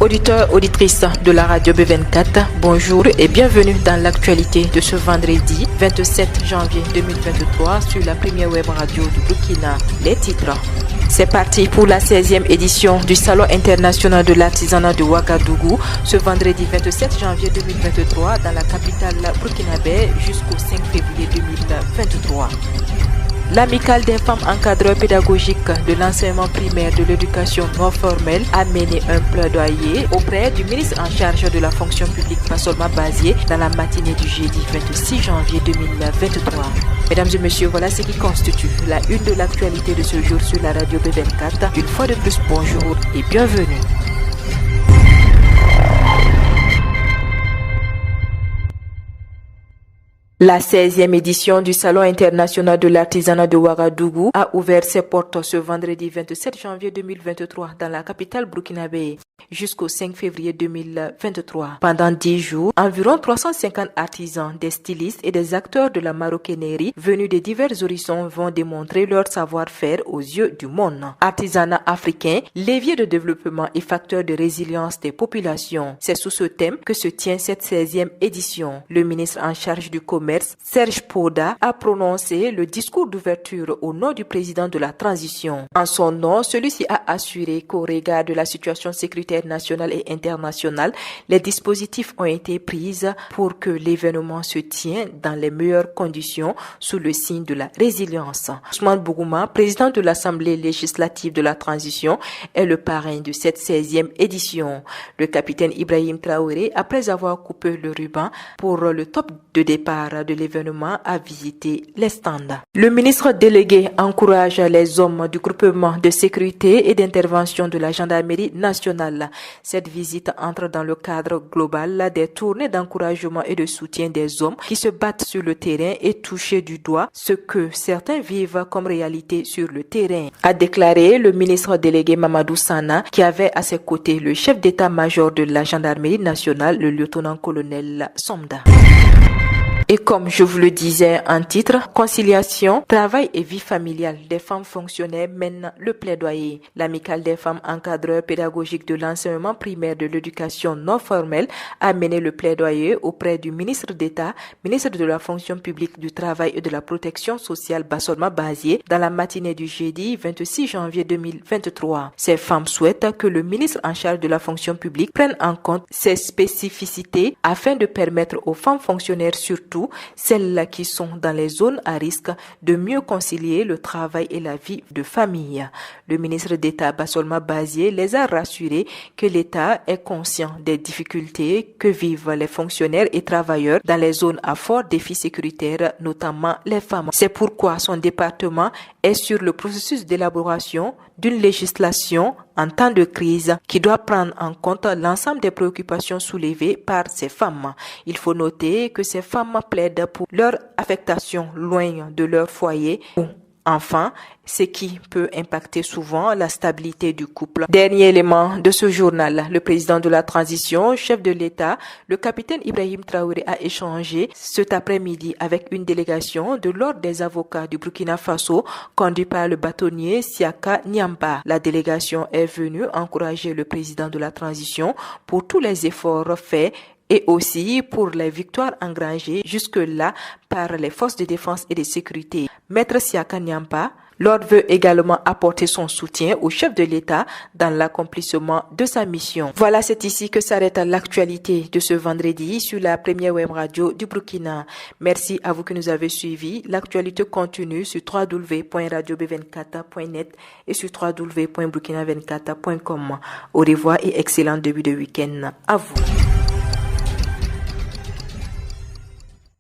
Auditeurs, auditrices de la radio B24, bonjour et bienvenue dans l'actualité de ce vendredi 27 janvier 2023 sur la première web radio du Burkina. Les titres. C'est parti pour la 16e édition du Salon international de l'artisanat de Ouagadougou ce vendredi 27 janvier 2023 dans la capitale burkinabé jusqu'au 5 février 2023. L'amicale des femmes encadreurs pédagogiques de l'enseignement primaire de l'éducation non formelle a mené un plaidoyer auprès du ministre en charge de la fonction publique Bassolma Bazié dans la matinée du jeudi 26 janvier 2023. Mesdames et messieurs, voilà ce qui constitue la une de l'actualité de ce jour sur la radio B24. Une fois de plus, bonjour et bienvenue. La 16e édition du Salon international de l'artisanat de Ouagadougou a ouvert ses portes ce vendredi 27 janvier 2023 dans la capitale burkinabé jusqu'au 5 février 2023. Pendant 10 jours, environ 350 artisans, des stylistes et des acteurs de la maroquinerie venus de divers horizons vont démontrer leur savoir-faire aux yeux du monde. Artisanat africain, levier de développement et facteur de résilience des populations. C'est sous ce thème que se tient cette 16e édition. Le ministre en charge du commerce, Serge Poda, a prononcé le discours d'ouverture au nom du président de la transition. En son nom, celui-ci a assuré qu'au regard de la situation sécuritaire nationale et internationale, les dispositifs ont été pris pour que l'événement se tienne dans les meilleures conditions sous le signe de la résilience. Ousmane Bougouma, président de l'Assemblée législative de la transition, est le parrain de cette 16e édition. Le capitaine Ibrahim Traoré, après avoir coupé le ruban pour le top de départ de l'événement, a visité les stands. Le ministre délégué encourage les hommes du groupement de sécurité et d'intervention de la gendarmerie nationale. Cette visite entre dans le cadre global des tournées d'encouragement et de soutien des hommes qui se battent sur le terrain et toucher du doigt ce que certains vivent comme réalité sur le terrain, a déclaré le ministre délégué Mamadou Sana, qui avait à ses côtés le chef d'état-major de la gendarmerie nationale, le lieutenant-colonel Somda. Et comme je vous le disais en titre, conciliation, travail et vie familiale des femmes fonctionnaires mènent le plaidoyer. L'amicale des femmes encadreurs pédagogiques de l'enseignement primaire de l'éducation non formelle a mené le plaidoyer auprès du ministre d'État, ministre de la fonction publique, du travail et de la protection sociale Bassolma Bazié dans la matinée du jeudi 26 janvier 2023. Ces femmes souhaitent que le ministre en charge de la fonction publique prenne en compte ces spécificités afin de permettre aux femmes fonctionnaires, surtout celles qui sont dans les zones à risque, de mieux concilier le travail et la vie de famille. Le ministre d'État Bassolma Bazié les a rassurés que l'État est conscient des difficultés que vivent les fonctionnaires et travailleurs dans les zones à fort défi sécuritaire, notamment les femmes. C'est pourquoi son département est sur le processus d'élaboration d'une législation en temps de crise qui doit prendre en compte l'ensemble des préoccupations soulevées par ces femmes. Il faut noter que ces femmes plaident pour leur affectation loin de leur foyer. Enfin, ce qui peut impacter souvent la stabilité du couple. Dernier élément de ce journal, le président de la transition, chef de l'État, le capitaine Ibrahim Traoré a échangé cet après-midi avec une délégation de l'ordre des avocats du Burkina Faso, conduit par le bâtonnier Siaka Nyamba. La délégation est venue encourager le président de la transition pour tous les efforts faits et aussi pour les victoires engrangées jusque-là par les forces de défense et de sécurité. Maître Siaka Nyamba, l'ordre veut également apporter son soutien au chef de l'État dans l'accomplissement de sa mission. Voilà, c'est ici que s'arrête l'actualité de ce vendredi sur la première web radio du Burkina. Merci à vous qui nous avez suivis. L'actualité continue sur www.radiob24.net et sur www.burkina24.com. Au revoir et excellent début de week-end à vous.